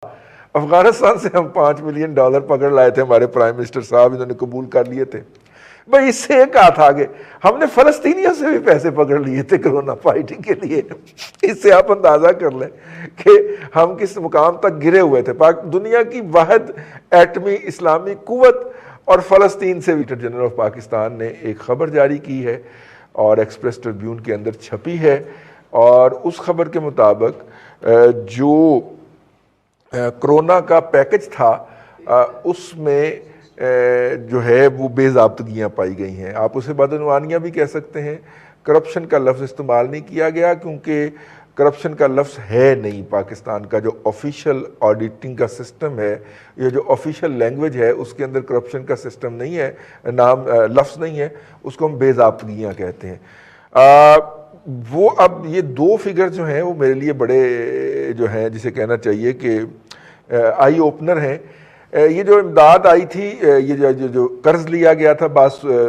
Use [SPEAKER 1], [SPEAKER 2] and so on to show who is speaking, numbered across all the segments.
[SPEAKER 1] अफगानिस्तान से हम $5 मिलियन पकड़ लाए थे, हमारे प्राइम मिनिस्टर साहब, इन्होंने कबूल कर लिए थे भाई। इससे एक हाथ आगे हमने फलस्तीनियों से भी पैसे पकड़ लिए थे कोरोना फाइटिंग के लिए। इससे आप अंदाजा कर लें कि हम किस मुकाम तक गिरे हुए थे। दुनिया की वाहिद एटमी इस्लामी कुव्वत और फ़लस्तीन से लीडर जनरल ऑफ पाकिस्तान ने एक ख़बर जारी की है और एक्सप्रेस ट्रिब्यून के अंदर छपी है, और उस खबर के मुताबिक जो कोरोना का पैकेज था उसमें जो है वो बेज़ाब्तगियाँ पाई गई हैं। आप उसे बदनवानियाँ भी कह सकते हैं। करप्शन का लफ्ज़ इस्तेमाल नहीं किया गया क्योंकि करप्शन का लफ्ज़ है नहीं। पाकिस्तान का जो ऑफिशियल ऑडिटिंग का सिस्टम है, ये जो ऑफिशियल लैंग्वेज है, उसके अंदर करप्शन का सिस्टम नहीं है, नाम लफ्ज़ नहीं है, उसको हम बेज़ाब्तगियाँ कहते हैं। वो अब ये दो फिगर जो हैं वो मेरे लिए बड़े जो हैं, जिसे कहना चाहिए कि आई ओपनर हैं। ये जो इमदाद आई थी, ये जो कर्ज लिया गया था,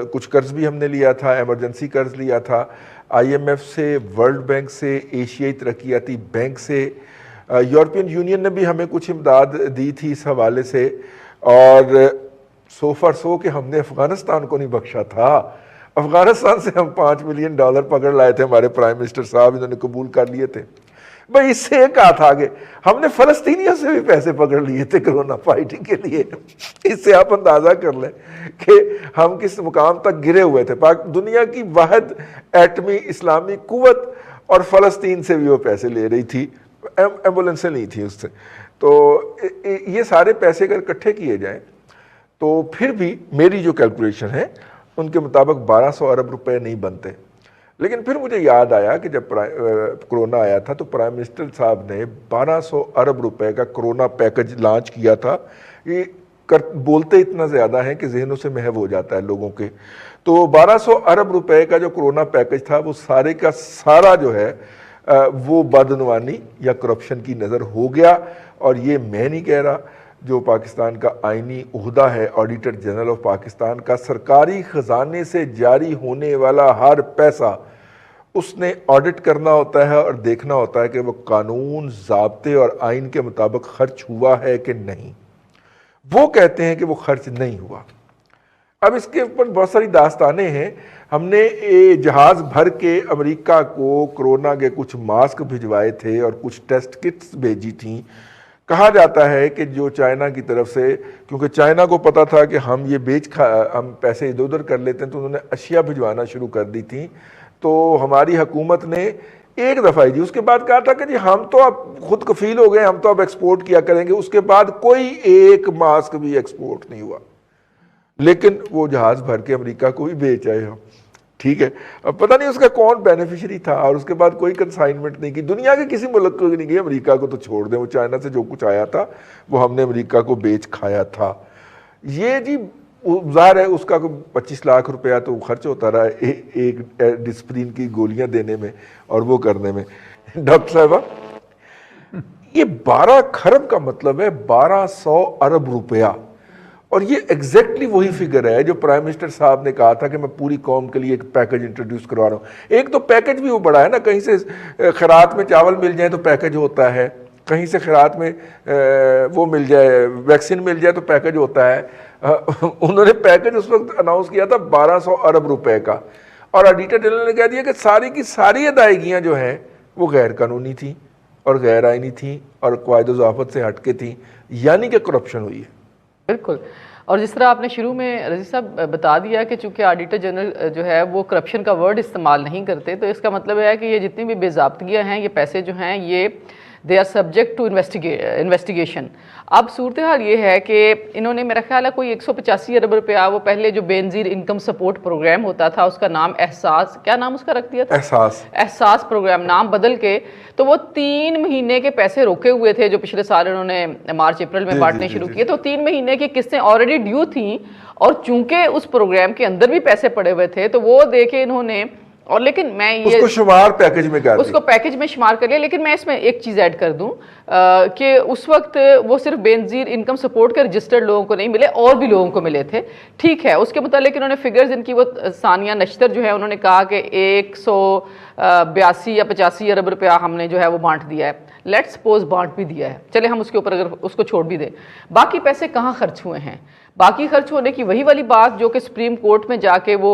[SPEAKER 1] कुछ कर्ज भी हमने लिया था, एमरजेंसी कर्ज लिया था IMF से, वर्ल्ड बैंक से, एशियाई तरक्याती बैंक से, यूरोपियन यूनियन ने भी हमें कुछ इमदाद दी थी इस हवाले से। और सो फॉर सो कि हमने अफगानिस्तान को नहीं बख्शा था। अफगानिस्तान से हम $5 मिलियन पकड़ लाए थे, हमारे प्राइम मिनिस्टर साहब, इन्होंने कबूल कर लिए थे भाई। इससे एक हाथ आगे हमने फलस्तीनियों से भी पैसे पकड़ लिए थे कोरोना फाइटिंग के लिए। इससे आप अंदाजा कर लें कि हम किस मुकाम तक गिरे हुए थे। दुनिया की वाहिद एटमी इस्लामी कुव्वत और फ़लस्तीन से भी वो पैसे ले रही थी, एम्बुलेंसें ली थी उससे। तो ये सारे पैसे अगर इकट्ठे किए जाएं तो फिर भी मेरी जो कैलकुलेशन है उनके मुताबिक 1200 अरब रुपए नहीं बनते। लेकिन फिर मुझे याद आया कि जब कोरोना आया था तो प्राइम मिनिस्टर साहब ने 1200 अरब रुपए का कोरोना पैकेज लॉन्च किया था। ये बोलते इतना ज़्यादा है कि जहनों से महव हो जाता है लोगों के। तो 1200 अरब रुपए का जो कोरोना पैकेज था वो सारे का सारा जो है वो बदनवानी या करप्शन की नज़र हो गया। और ये मैं नहीं कह रहा, जो पाकिस्तान का आईनी उहदा है ऑडिटर जनरल ऑफ पाकिस्तान का, सरकारी ख़जाने से जारी होने वाला हर पैसा उसने ऑडिट करना होता है और देखना होता है कि वो कानून, ज़ाब्ते और आइन के मुताबिक खर्च हुआ है कि नहीं। वो कहते हैं कि वो खर्च नहीं हुआ। अब इसके ऊपर बहुत सारी दास्तानें हैं। हमने जहाज़ भर के अमेरिका को कोरोना के कुछ मास्क भिजवाए थे और कुछ टेस्ट किट्स भेजी थी। कहा जाता है कि जो चाइना की तरफ से, क्योंकि चाइना को पता था कि हम ये हम पैसे इधर उधर कर लेते हैं, तो उन्होंने अशिया भिजवाना शुरू कर दी थी। तो हमारी हुकूमत ने एक दफ़ा ही जी, उसके बाद कहा था कि जी हम तो अब खुद कफील हो गए, हम तो अब एक्सपोर्ट किया करेंगे। उसके बाद कोई एक मास्क भी एक्सपोर्ट नहीं हुआ, लेकिन वो जहाज़ भर के अमेरिका को भी बेच आए हम। ठीक है, अब पता नहीं उसका कौन बेनिफिशियरी था। और उसके बाद कोई कंसाइनमेंट नहीं की, दुनिया के किसी मुल्क को नहीं की। अमेरिका को तो छोड़ दें, वो चाइना से जो कुछ आया था वो हमने अमेरिका को बेच खाया था। ये जी ज़ाहिर है उसका 25 लाख रुपया तो खर्च होता रहा एक डिस्प्रिन की गोलियां देने में और वो करने में। डॉक्टर साहबा, ये 12 खरब का मतलब है 1200 अरब रुपया। और ये एग्जैक्टली वही फिगर है जो प्राइम मिनिस्टर साहब ने कहा था कि मैं पूरी कौम के लिए एक पैकेज इंट्रोड्यूस करवा रहा हूँ। एक तो पैकेज भी वो बड़ा है ना, कहीं से खैरात में चावल मिल जाए तो पैकेज होता है, कहीं से खैरात में वो मिल जाए, वैक्सीन मिल जाए तो पैकेज होता है। उन्होंने पैकेज उस वक्त अनाउंस किया था 1200 अरब रुपए का। और ऑडिटर जनरल ने कह दिया कि सारी की सारी अदायगियाँ जो हैं वो गैर कानूनी थी और गैर आइनी थी और क़वायद ज़ाब्त से हटके थी, यानी कि करप्शन हुई है।
[SPEAKER 2] बिल्कुल। और जिस तरह आपने शुरू में रज़ी साहब बता दिया कि चूंकि ऑडिटर जनरल जो है वो करप्शन का वर्ड इस्तेमाल नहीं करते, तो इसका मतलब है कि ये जितनी भी बेज़ाब्तगियाँ हैं, ये पैसे जो हैं, ये they are subject to investigation. अब सूरत हाल ये है कि इन्होंने, मेरा ख्याल है, कोई 185 अरब रुपया, वो पहले जो बेनज़ीर इनकम सपोर्ट प्रोग्राम होता था, उसका नाम एहसास, क्या नाम उसका रख दिया था, एहसास प्रोग्राम नाम बदल के, तो वो 3 महीने के पैसे रोके हुए थे जो पिछले साल उन्होंने मार्च अप्रैल में बांटने शुरू किए। तो 3 महीने की किस्तें ऑलरेडी ड्यू थी, और चूंकि उस प्रोग्राम के अंदर भी पैसे पड़े हुए थे तो वो देके इन्होंने, और लेकिन मैं ये
[SPEAKER 1] उसको शुमार पैकेज में कर
[SPEAKER 2] उसको पैकेज में शुमार कर लिया। लेकिन मैं इसमें एक चीज़ ऐड कर दूं, कि उस वक्त वो सिर्फ बेनजीर इनकम सपोर्ट के रजिस्टर्ड लोगों को नहीं मिले, और भी लोगों को मिले थे। ठीक है, उसके मुतालिक इन्होंने फिगर्स इनकी, वो सानिया नश्तर जो है उन्होंने कहा कि 182 या 85 अरब रुपया हमने जो है वो बांट दिया है। लेट्स सपोज बांट भी दिया है, चले हम उसके ऊपर अगर उसको छोड़ भी दें, बाकी पैसे कहाँ खर्च हुए हैं? बाकी खर्च होने की वही वाली बात जो कि सुप्रीम कोर्ट में जाके वो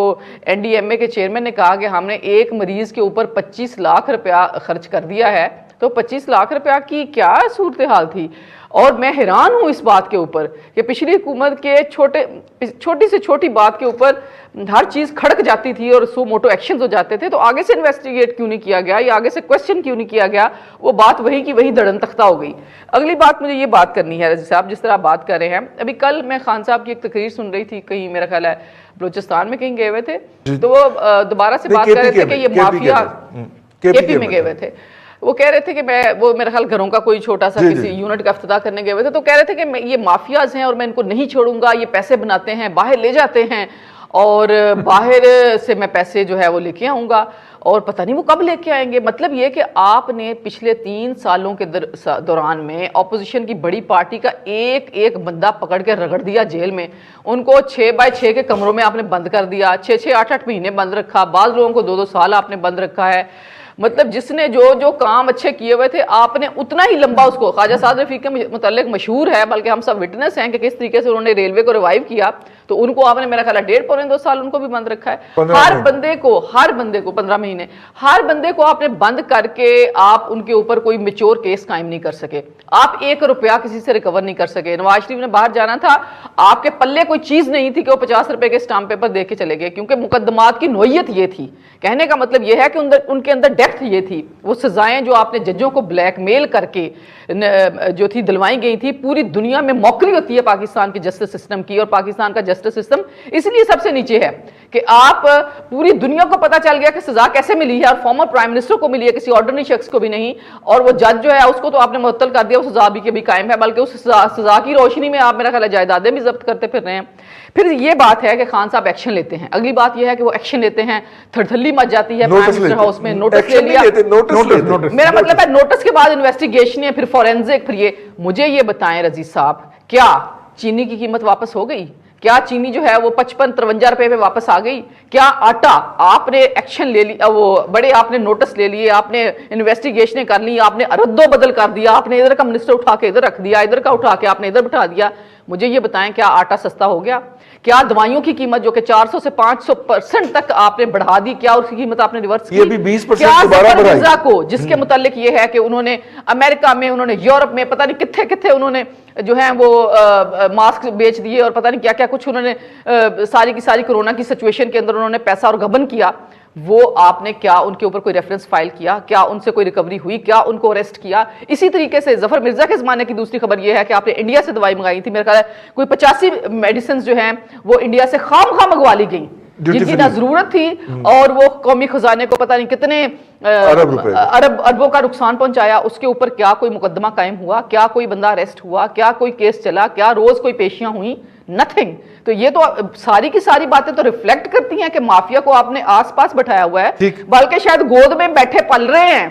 [SPEAKER 2] NDMA के चेयरमैन ने कहा कि हमने एक मरीज के ऊपर 25 लाख रुपया खर्च कर दिया है। तो 25 लाख रुपया की क्या सूरत हाल थी? और मैं हैरान हूँ इस बात के ऊपर कि पिछली हुकूमत के छोटी से छोटी बात के ऊपर हर चीज़ खड़क जाती थी और सो मोटो एक्शन हो जाते थे, तो आगे से इन्वेस्टिगेट क्यों नहीं किया गया या आगे से क्वेश्चन क्यों नहीं किया गया? वो बात वही की वही धड़न तख्ता हो गई। अगली बात मुझे ये बात करनी है रजी साहब, जिस तरह आप बात कर रहे हैं, अभी कल मैं खान साहब की एक तकरीर सुन रही थी, कहीं मेरा ख्याल है बलूचिस्तान में कहीं गए हुए थे, तो वो दोबारा से बात कर रहे थे कि ये माफिया KP में गए हुए थे। वो कह रहे थे कि वो मेरा ख्याल घरों का कोई छोटा सा किसी यूनिट का इफ्तिताह करने गए हुए थे, तो कह रहे थे कि ये माफियाज हैं और मैं इनको नहीं छोड़ूंगा, ये पैसे बनाते हैं, बाहर ले जाते हैं और बाहर से मैं पैसे जो है वो लेके आऊंगा और पता नहीं वो कब लेके आएंगे। मतलब ये कि आपने पिछले 3 सालों के दौरान में ऑपोजिशन की बड़ी पार्टी का एक एक बंदा पकड़ के रगड़ दिया जेल में, उनको 6 बाय 6 के कमरों में आपने बंद कर दिया, 6-6 8-8 महीने बंद रखा, बाद लोगों को 2-2 साल आपने बंद रखा है। मतलब जिसने जो जो काम अच्छे किए हुए थे आपने उतना ही लंबा उसको, ख्वाजा साद रफीक के मुतालिक मशहूर है, बल्कि हम सब विटनेस हैं कि किस तरीके से उन्होंने रेलवे को रिवाइव किया, तो उनको आपने मेरा ख्याल 1.5-2 साल उनको भी बंद रखा है। हर बंदे को 15 महीने हर बंदे को आपने बंद करके आप उनके ऊपर कोई मेच्योर केस कायम नहीं कर सके, आप 1 रुपया किसी से रिकवर नहीं कर सके। नवाज शरीफ ने बाहर जाना था, आपके पल्ले कोई चीज नहीं थी कि वो 50 रुपए के स्टाम्प पेपर दे के चले गए, क्योंकि मुकदमात की नोयत ये थी। कहने का मतलब ये है कि उनके अंदर डेप्थ ये थी, वो सजाएं जो आपने जजों को ब्लैकमेल करके जो थी दिलवाई गई थी। पूरी दुनिया में मौकरी होती है पाकिस्तान के जस्टिस सिस्टम की, और पाकिस्तान का जस्टिस सिस्टम इसलिए सबसे नीचे है कि आप पूरी दुनिया को पता चल गया कि सजा कैसे मिली है, और फॉर्मर प्राइम मिनिस्टर को मिली है, किसी ऑर्डिनरी शख्स को भी नहीं। और वो जज जो है उसको तो आपने मुअत्तल कर दिया, वो सजा भी के भी कायम है, बल्कि उस सजा की रोशनी में आप मेरा ख्याल जायदादें भी जब्त करते फिर रहे हैं। फिर ये बात है कि खान साहब एक्शन लेते हैं, अगली बात यह है कि वो एक्शन लेते हैं, थरथल्ली मच जाती है प्राइम मिनिस्टर हाउस में, नोटिस ले लिया, मेरा मतलब है नोटिस के बाद इन्वेस्टिगेशन है, फिर फॉरेंसिक, फिर ये। मुझे ये बताएं रजी साहब, क्या चीनी की कीमत वापस हो गई? क्या चीनी जो है वो 55-53 रुपए पे वापस आ गई? क्या आटा आपने एक्शन ले लिया, वो बड़े आपने नोटिस ले लिए, आपने इन्वेस्टिगेशन कर ली, आपने रद्दो बदल कर दिया, आपने इधर का मिनिस्टर उठा के इधर रख दिया, इधर का उठा के आपने इधर बिठा दिया। मुझे ये बताएं, क्या आटा सस्ता हो गया? क्या दवाइयों की कीमत जो कि 400 से 500% तक आपने बढ़ा दी, क्या उसकी कीमत आपने रिवर्स की?
[SPEAKER 1] ये भी 20%
[SPEAKER 2] क्या
[SPEAKER 1] दोबारा बढ़ाई
[SPEAKER 2] को, जिसके मुतालिक ये है कि उन्होंने अमेरिका में, उन्होंने यूरोप में, पता नहीं किथे किथे उन्होंने जो है वो मास्क बेच दिए और पता नहीं क्या क्या कुछ उन्होंने सारी की सारी कोरोना की सिचुएशन के अंदर उन्होंने पैसा और गबन किया। वो आपने क्या उनके ऊपर कोई रेफरेंस फाइल किया? क्या उनसे कोई रिकवरी हुई? क्या उनको अरेस्ट किया? इसी तरीके से जफर मिर्जा के जमाने की दूसरी खबर यह है कि आपने इंडिया से दवाई मंगाई थी, मेरे ख्याल है कोई 85 मेडिसिन जो हैं वो इंडिया से खाम मंगवा ली गई जिनकी ना जरूरत थी, और वो कौमी खजाने को पता नहीं कितने अरबों का नुकसान पहुंचाया। उसके ऊपर क्या कोई मुकदमा कायम हुआ? क्या कोई बंदा अरेस्ट हुआ? क्या कोई केस चला? क्या रोज कोई पेशियां हुई? नथिंग। तो ये तो सारी की सारी बातें तो रिफ्लेक्ट करती हैं कि माफिया को आपने आसपास बैठाया हुआ है, बल्कि शायद गोद में बैठे पल रहे हैं,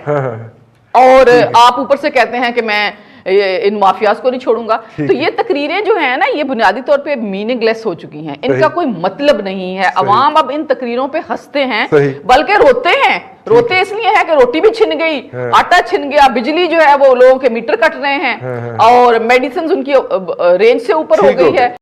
[SPEAKER 2] और आप ऊपर से कहते हैं कि मैं इन माफियाज को नहीं छोड़ूंगा। तो ये तकरीरें जो है ना, ये बुनियादी तौर पे मीनिंगलेस हो चुकी हैं, इनका कोई मतलब नहीं है। अवाम अब इन तकरीरों पे हंसते हैं, बल्कि रोते हैं। रोते इसलिए है कि रोटी भी छिन गई, आटा छिन गया, बिजली जो है वो लोगों के मीटर कट रहे हैं, और मेडिसिन उनकी रेंज से ऊपर हो गई है।